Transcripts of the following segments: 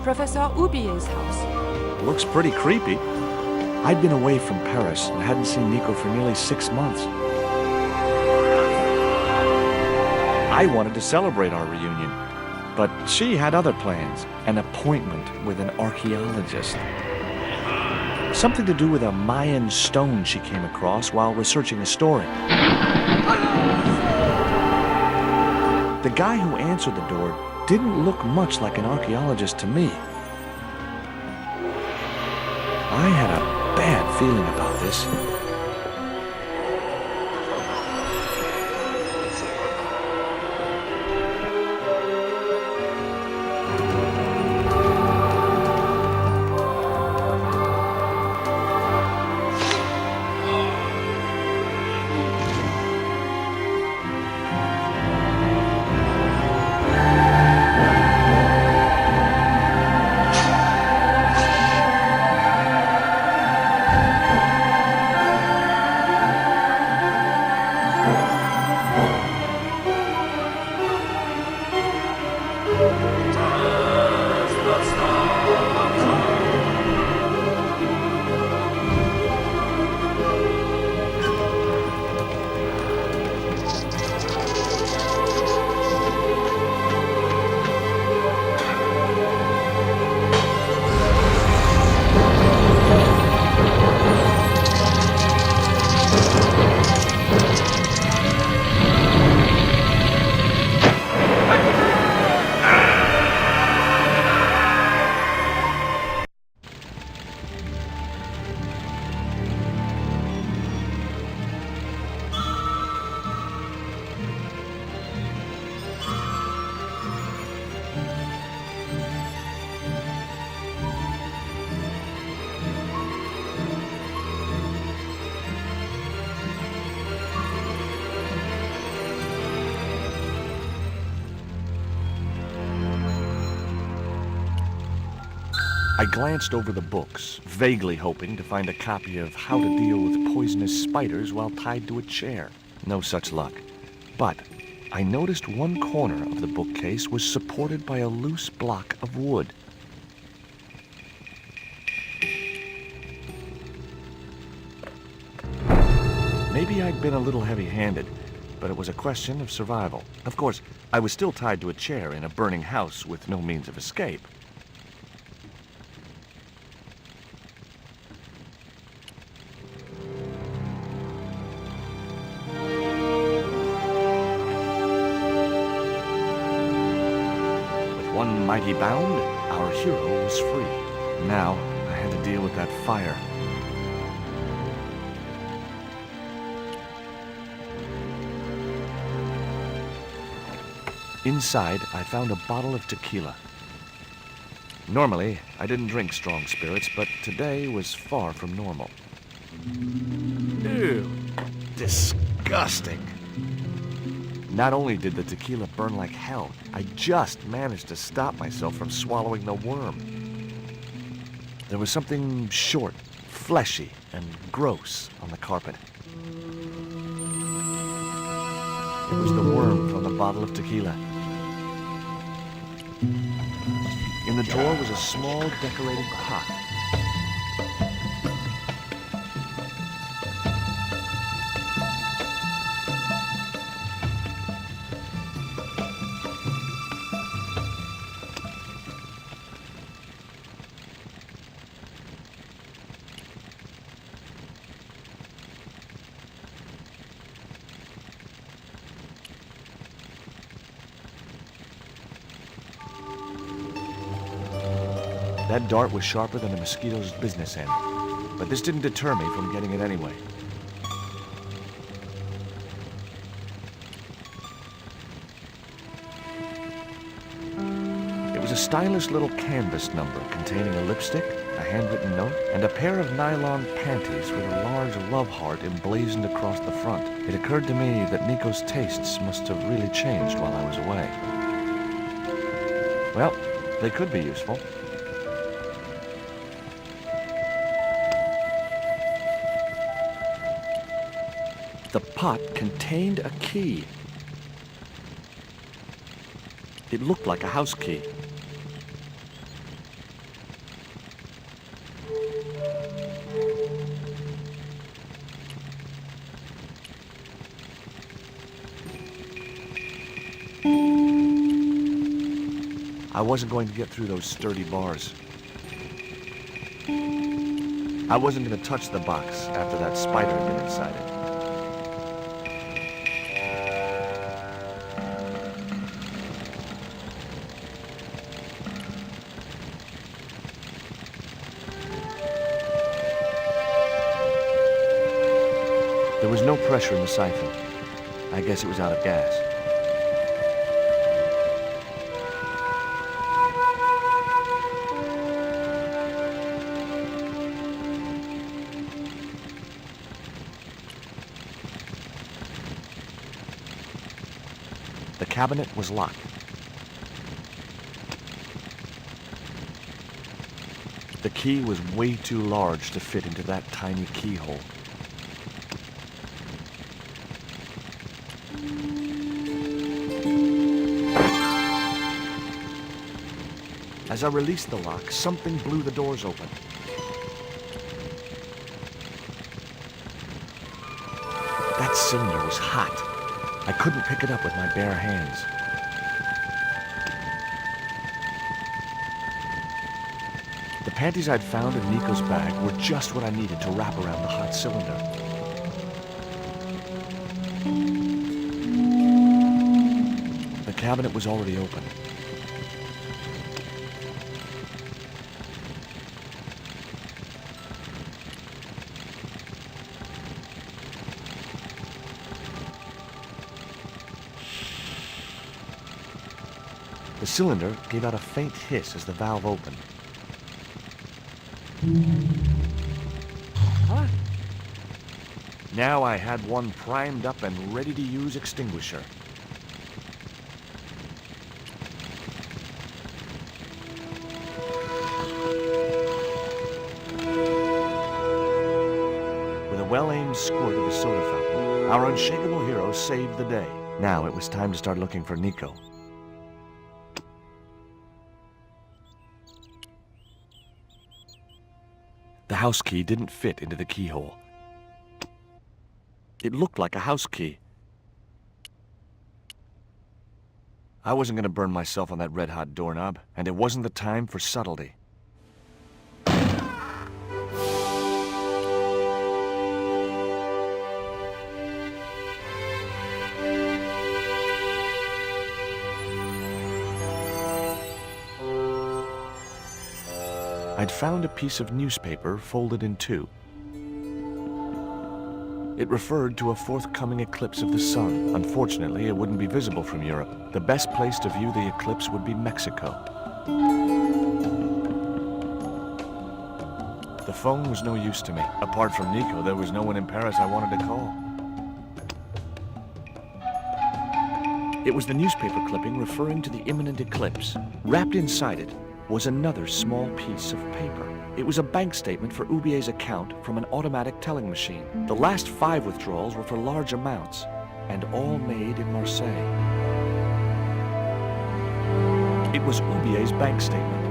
Professor Ubier's house. Looks pretty creepy. I'd been away from Paris and hadn't seen Nico for nearly 6 months. I wanted to celebrate our reunion, but she had other plans, an appointment with an archaeologist. Something to do with a Mayan stone she came across while researching a story. The guy who answered the door didn't look much like an archaeologist to me. I had a bad feeling about this. I glanced over the books, vaguely hoping to find a copy of How to Deal with Poisonous Spiders While Tied to a Chair. No such luck. But I noticed one corner of the bookcase was supported by a loose block of wood. Maybe I'd been a little heavy-handed, but it was a question of survival. Of course, I was still tied to a chair in a burning house with no means of escape. One mighty bound, our hero was free. Now, I had to deal with that fire. Inside, I found a bottle of tequila. Normally, I didn't drink strong spirits, but today was far from normal. Ew, disgusting. Not only did the tequila burn like hell, I just managed to stop myself from swallowing the worm. There was something short, fleshy, and gross on the carpet. It was the worm from the bottle of tequila. In the drawer was a small decorated pot. That dart was sharper than a mosquito's business end, but this didn't deter me from getting it anyway. It was a stylish little canvas number containing a lipstick, a handwritten note, and a pair of nylon panties with a large love heart emblazoned across the front. It occurred to me that Nico's tastes must have really changed while I was away. Well, they could be useful. The pot contained a key. It looked like a house key. I wasn't going to get through those sturdy bars. I wasn't going to touch the box after that spider had been inside it. There was no pressure in the siphon. I guess it was out of gas. The cabinet was locked. The key was way too large to fit into that tiny keyhole. As I released the lock, something blew the doors open. That cylinder was hot. I couldn't pick it up with my bare hands. The panties I'd found in Nico's bag were just what I needed to wrap around the hot cylinder. The cabinet was already open. The cylinder gave out a faint hiss as the valve opened. Huh? Now I had one primed up and ready to use extinguisher. With a well-aimed squirt of a soda fountain, our unshakable hero saved the day. Now it was time to start looking for Nico. The house key didn't fit into the keyhole. It looked like a house key. I wasn't going to burn myself on that red-hot doorknob, and it wasn't the time for subtlety. I'd found a piece of newspaper folded in two. It referred to a forthcoming eclipse of the sun. Unfortunately, it wouldn't be visible from Europe. The best place to view the eclipse would be Mexico. The phone was no use to me. Apart from Nico, there was no one in Paris I wanted to call. It was the newspaper clipping referring to the imminent eclipse. Wrapped inside it was another small piece of paper. It was a bank statement for Ubier's account from an automatic telling machine. The last 5 withdrawals were for large amounts, and all made in Marseille. It was Ubier's bank statement.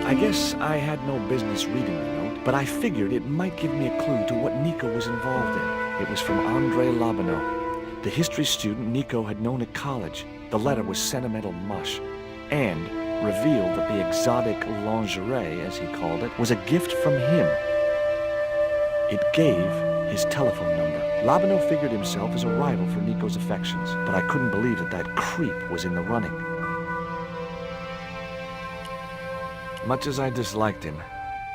I guess I had no business reading the note, but I figured it might give me a clue to what Nico was involved in. It was from Andre Labanau, the history student Nico had known at college. The letter was sentimental mush, and revealed that the exotic lingerie, as he called it, was a gift from him. It gave his telephone number. Labanau figured himself as a rival for Nico's affections, but I couldn't believe that that creep was in the running. Much as I disliked him,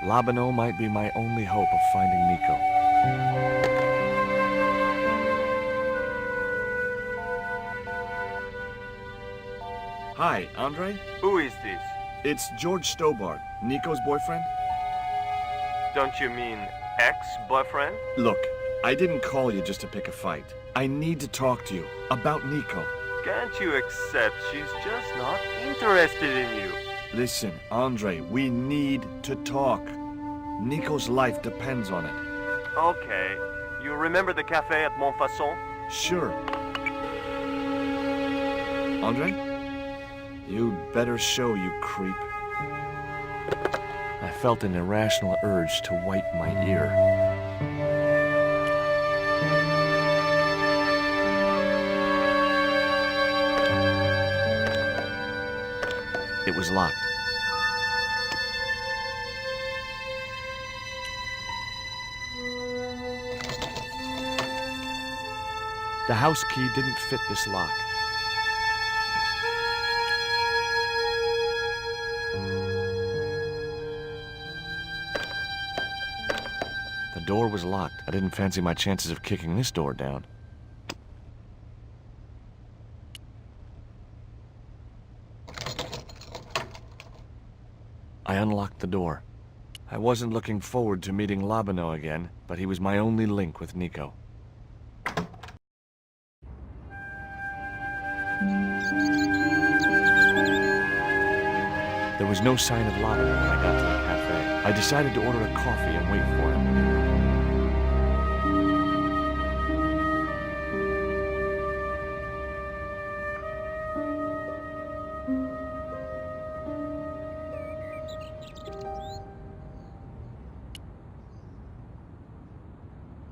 Labanau might be my only hope of finding Nico. Hi, Andre? Who is this? It's George Stobart, Nico's boyfriend. Don't you mean ex-boyfriend? Look, I didn't call you just to pick a fight. I need to talk to you about Nico. Can't you accept she's just not interested in you? Listen, Andre, we need to talk. Nico's life depends on it. Okay. You remember the cafe at Montfaucon? Sure. Andre? You'd better show, you creep. I felt an irrational urge to wipe my ear. It was locked. The house key didn't fit this lock. The door was locked. I didn't fancy my chances of kicking this door down. I unlocked the door. I wasn't looking forward to meeting Labino again, but he was my only link with Nico. There was no sign of Labino when I got to the cafe. I decided to order a coffee and wait for him.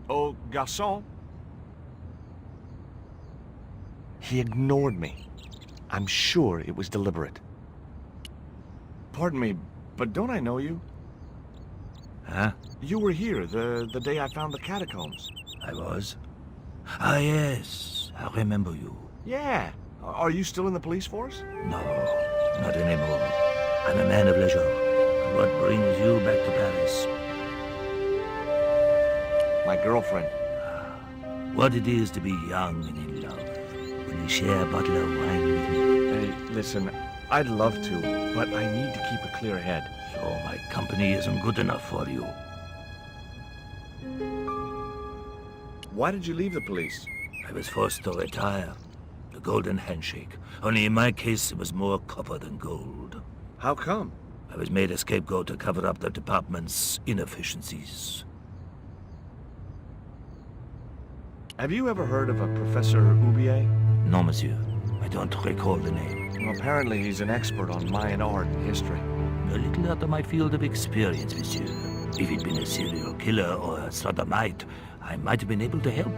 Oh, garçon. He ignored me. I'm sure it was deliberate. Pardon me, but don't I know you? Huh? You were here the day I found the catacombs. I was? Ah, yes. I remember you. Yeah. Are you still in the police force? No, not anymore. I'm a man of leisure. What brings you back to Paris? My girlfriend. What it is to be young and in love. Will you share a bottle of wine with me? Hey, listen, I'd love to, but I need to keep a clear head. So my company isn't good enough for you. Why did you leave the police? I was forced to retire. The golden handshake. Only in my case, it was more copper than gold. How come? I was made a scapegoat to cover up the department's inefficiencies. Have you ever heard of a Professor Oubier? No, monsieur. I don't recall the name. Well, apparently he's an expert on Mayan art and history. A little out of my field of experience, monsieur. If he'd been a serial killer or a sodomite, I might have been able to help.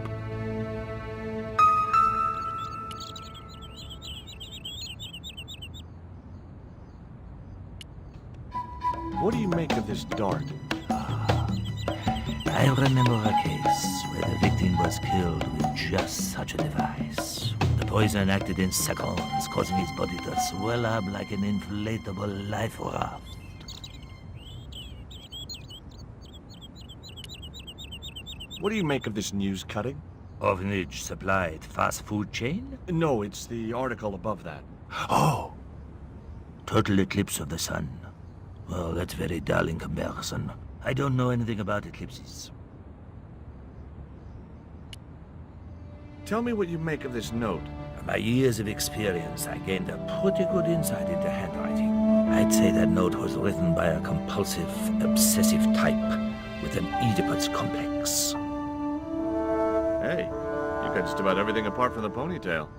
What do you make of this dart? I remember a case where the victim was killed with just such a device. The poison acted in seconds, causing his body to swell up like an inflatable life raft. What do you make of this news cutting? Orphanage supplied fast food chain? No, it's the article above that. Oh! Total eclipse of the sun. Well, that's very dull in comparison. I don't know anything about eclipses. Tell me what you make of this note. From my years of experience, I gained a pretty good insight into handwriting. I'd say that note was written by a compulsive, obsessive type with an Oedipus complex. Hey, you got just about everything apart from the ponytail.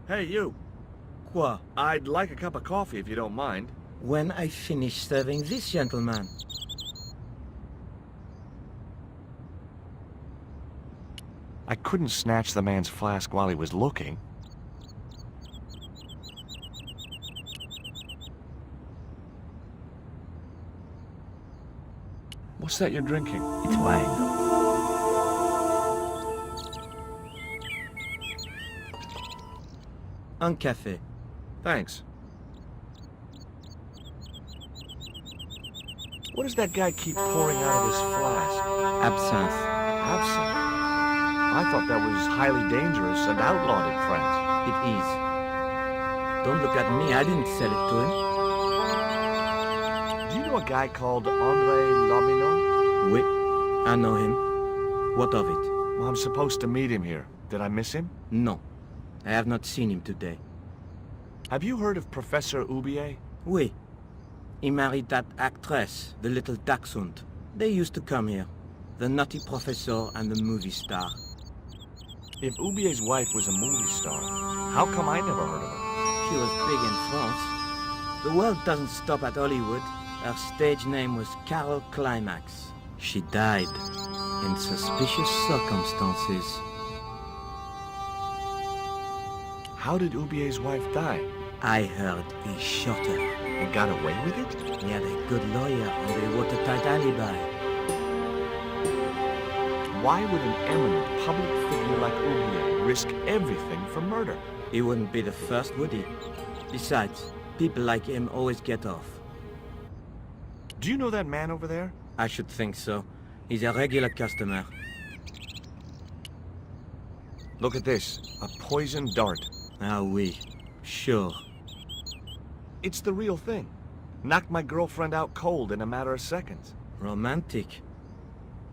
Hey, you. Quoi? I'd like a cup of coffee if you don't mind. When I finish serving this gentleman. I couldn't snatch the man's flask while he was looking. What's that you're drinking? It's wine. Un café. Thanks. What does that guy keep pouring out of his flask? Absinthe. Absinthe? I thought that was highly dangerous and outlawed in France. It is. Don't look at me, I didn't sell it to Do you know a guy called André Labino? him. Oui, I know him. What of it? Well, I'm supposed to meet him here. Did I miss him? No, I have not seen him today. Have you heard of Professor Oubier? Oui, he married that actress, the little dachshund. They used to come here. The nutty professor and the movie star. If Oubier's wife was a movie star, how come I never heard of her? She was big in France. The world doesn't stop at Hollywood. Her stage name was Carol Climax. She died in suspicious circumstances. How did Ubier's wife die? I heard he shot her. And got away with it? He had a good lawyer and a watertight alibi. Why would an eminent public figure like Ubier risk everything for murder? He wouldn't be the first, would he? Besides, people like him always get off. Do you know that man over there? I should think so. He's a regular customer. Look at this. A poisoned dart. Ah oui, sure. It's the real thing. Knocked my girlfriend out cold in a matter of seconds. Romantic.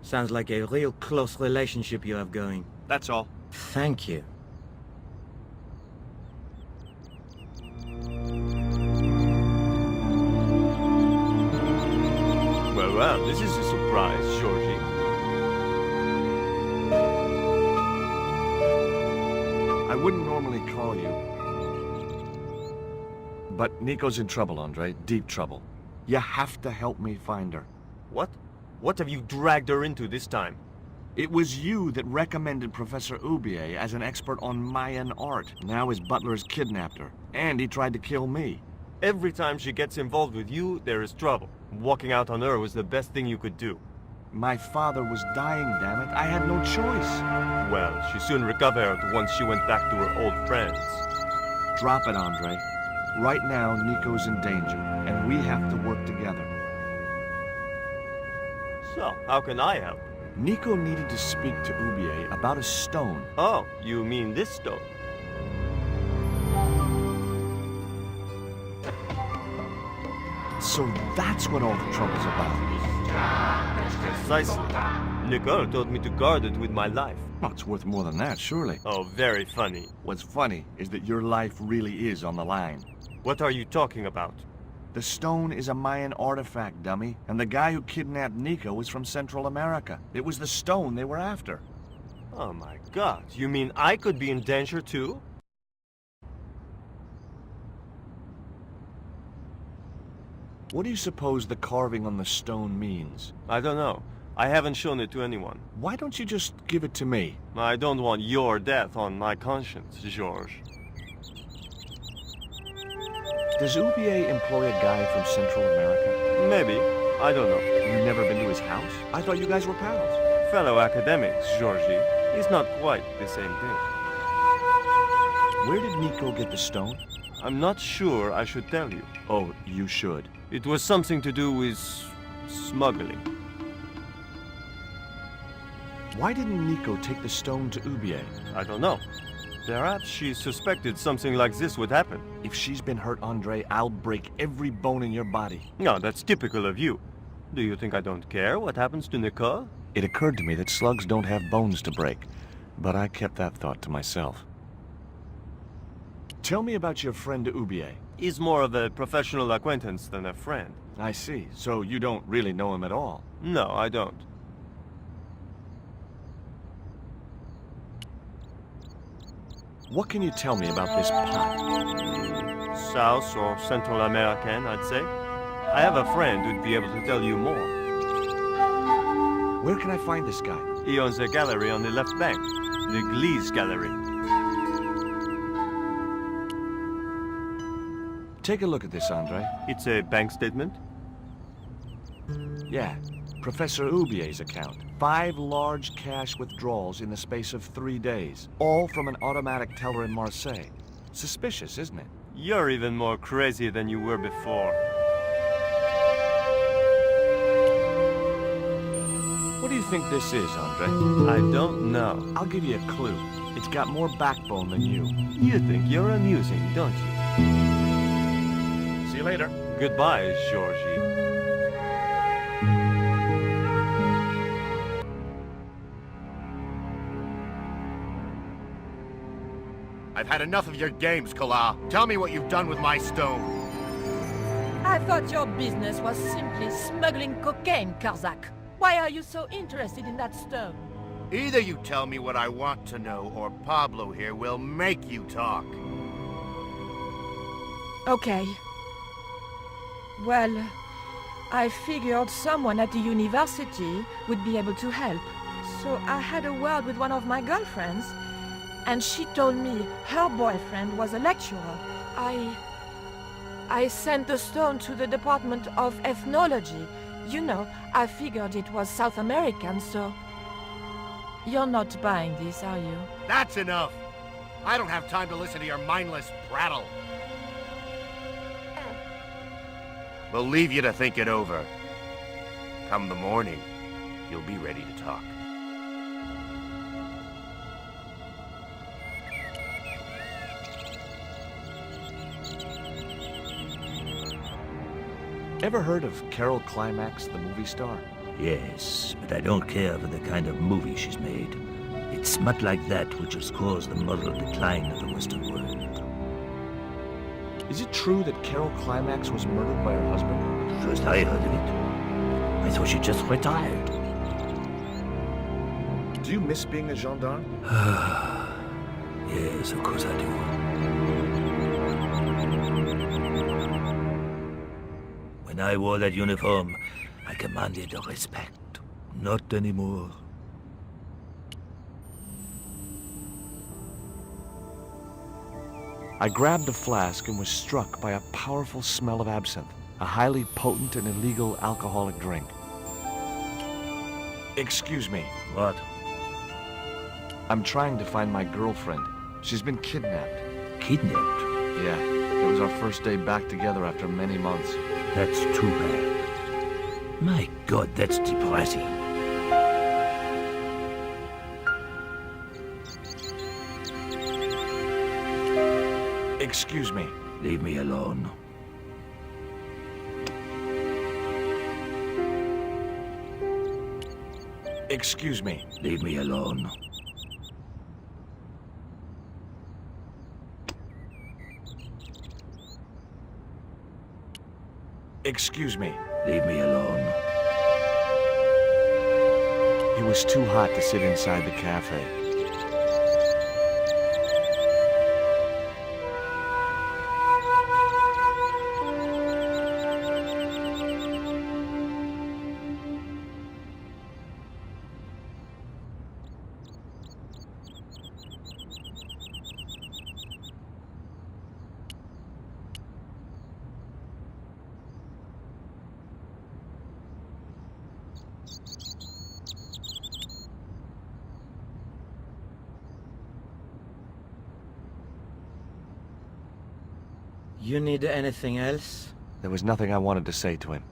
Sounds like a real close relationship you have going. That's all. Thank you. Well, this is a surprise, Georgie. I wouldn't normally call you. But Nico's in trouble, Andre. Deep trouble. You have to help me find her. What? What have you dragged her into this time? It was you that recommended Professor Ubier as an expert on Mayan art. Now his butler has kidnapped her. And he tried to kill me. Every time she gets involved with you, there is trouble. Walking out on her was the best thing you could do. My father was dying, damn it. I had no choice. Well, she soon recovered once she went back to her old friends. Drop it, Andre. Right now, Nico's in danger, and we have to work together. So, how can I help? Nico needed to speak to Ubier about a stone. Oh, you mean this stone? So that's what all the trouble's about. Precisely. Nicole told me to guard it with my life. Well, it's worth more than that, surely. Oh, very funny. What's funny is that your life really is on the line. What are you talking about? The stone is a Mayan artifact, dummy, and the guy who kidnapped Nico was from Central America. It was the stone they were after. Oh my god, you mean I could be in danger too? What do you suppose the carving on the stone means? I don't know. I haven't shown it to anyone. Why don't you just give it to me? I don't want your death on my conscience, Georges. Does Ubier employ a guy from Central America? Maybe. I don't know. You've never been to his house? I thought you guys were pals. Fellow academics, Georgie. It's not quite the same thing. Where did Nico get the stone? I'm not sure I should tell you. Oh, you should. It was something to do with smuggling. Why didn't Nico take the stone to Ubier? I don't know. Perhaps she suspected something like this would happen. If she's been hurt, Andre, I'll break every bone in your body. No, that's typical of you. Do you think I don't care what happens to Nicole? It occurred to me that slugs don't have bones to break, but I kept that thought to myself. Tell me about your friend Ubier. He's more of a professional acquaintance than a friend. I see. So you don't really know him at all? No, I don't. What can you tell me about this pot? South or Central American, I'd say. I have a friend who'd be able to tell you more. Where can I find this guy? He owns a gallery on the left bank. The Gliese Gallery. Take a look at this, Andre. It's a bank statement? Yeah. Professor Ubier's account. 5 large cash withdrawals in the space of 3 days. All from an automatic teller in Marseille. Suspicious, isn't it? You're even more crazy than you were before. What do you think this is, Andre? I don't know. I'll give you a clue. It's got more backbone than you. You think you're amusing, don't you? See you later. Goodbye, Georgie. I've had enough of your games, Kala. Tell me what you've done with my stone. I thought your business was simply smuggling cocaine, Karzak. Why are you so interested in that stone? Either you tell me what I want to know, or Pablo here will make you talk. Okay. Well, I figured someone at the university would be able to help. So I had a word with one of my girlfriends, and she told me her boyfriend was a lecturer. I sent the stone to the Department of Ethnology. You know, I figured it was South American, so... You're not buying this, are you? That's enough! I don't have time to listen to your mindless prattle. We'll leave you to think it over. Come the morning, you'll be ready to talk. Ever heard of Carol Climax, the movie star? Yes, but I don't care for the kind of movie she's made. It's smut like that which has caused the moral decline of the Western world. Is it true that Carol Climax was murdered by her husband? First I heard of it. I thought she just retired. Do you miss being a gendarme? Yes, of course I do. When I wore that uniform, I commanded respect. Not anymore. I grabbed a flask and was struck by a powerful smell of absinthe, a highly potent and illegal alcoholic drink. Excuse me. What? I'm trying to find my girlfriend. She's been kidnapped. Kidnapped? Yeah, it was our first day back together after many months. That's too bad. My God, that's depressing. Excuse me. Leave me alone. Excuse me. Leave me alone. Excuse me. Leave me alone. It was too hot to sit inside the cafe. You need anything else? There was nothing I wanted to say to him.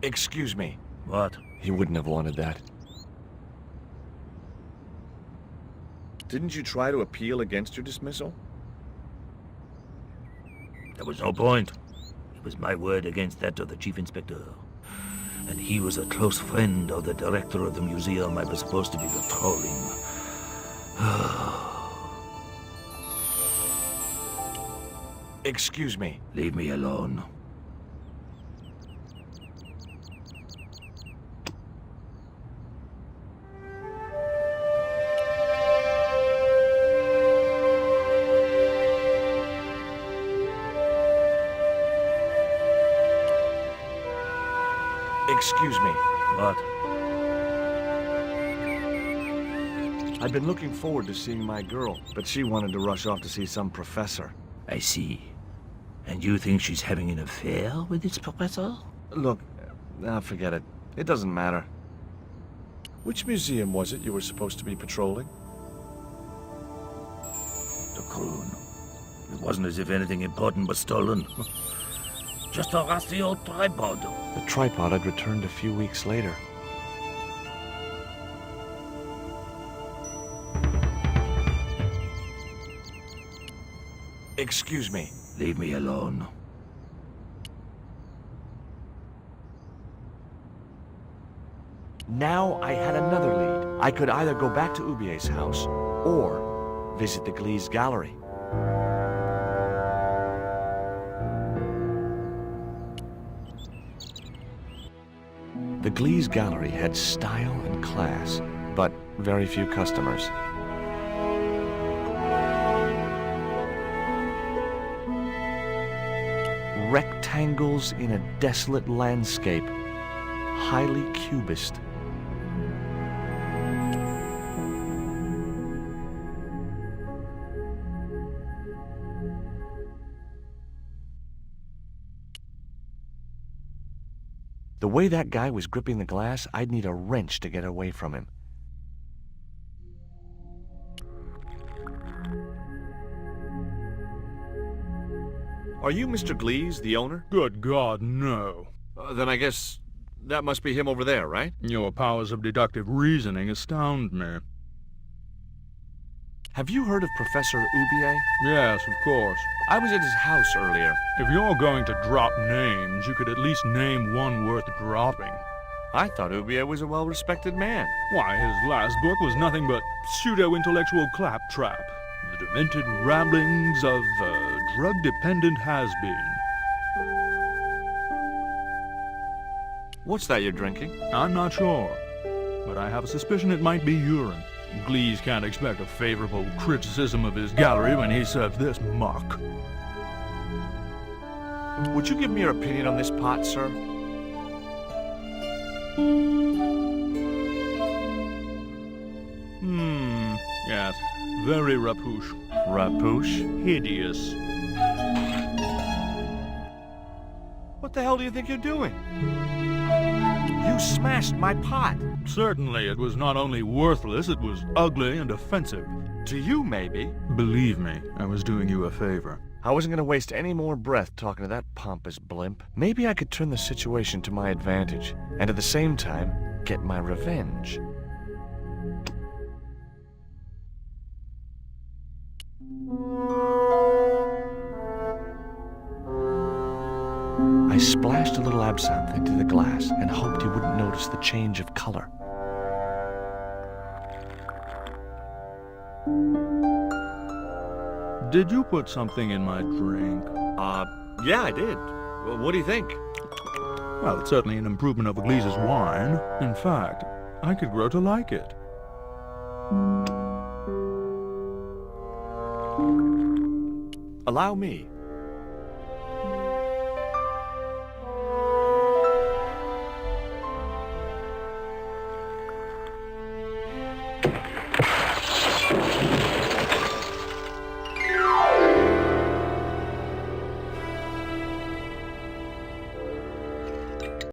Excuse me. What? He wouldn't have wanted that. Didn't you try to appeal against your dismissal? There was no point. It was my word against that of the chief inspector. And he was a close friend of the director of the museum I was supposed to be patrolling. Excuse me. Leave me alone. Excuse me. What? I'd been looking forward to seeing my girl, but she wanted to rush off to see some professor. I see. And you think she's having an affair with this professor? Look, forget it. It doesn't matter. Which museum was it you were supposed to be patrolling? The croon. It wasn't as if anything important was stolen. Just a rusty old tripod. The tripod had returned a few weeks later. Excuse me. Leave me alone. Now I had another lead. I could either go back to Ubier's house or visit the Glee's gallery. The Glee's gallery had style and class, but very few customers. rectangles in a desolate landscape, highly cubist. The way that guy was gripping the glass, I'd need a wrench to get away from him. Are you Mr. Glees, the owner? Good God, no. Then I guess that must be him over there, right? Your powers of deductive reasoning astound me. Have you heard of Professor Oubier? Yes, of course. I was at his house earlier. If you're going to drop names, you could at least name one worth dropping. I thought Oubier was a well-respected man. Why, his last book was nothing but pseudo-intellectual claptrap. The demented ramblings of a drug-dependent has-been. What's that you're drinking? I'm not sure, but I have a suspicion it might be urine. Glees can't expect a favorable criticism of his gallery when he serves this muck. Would you give me your opinion on this pot, sir? Yes. Very rapouche. Rapouche? Hideous. What the hell do you think you're doing? You smashed my pot. Certainly, it was not only worthless, it was ugly and offensive. To you, maybe. Believe me, I was doing you a favor. I wasn't going to waste any more breath talking to that pompous blimp. Maybe I could turn the situation to my advantage, and at the same time, get my revenge. I splashed a little absinthe into the glass and hoped he wouldn't notice the change of color. Did you put something in my drink? Yeah, I did. Well, what do you think? Well, it's certainly an improvement over Glees's wine. In fact, I could grow to like it. Allow me.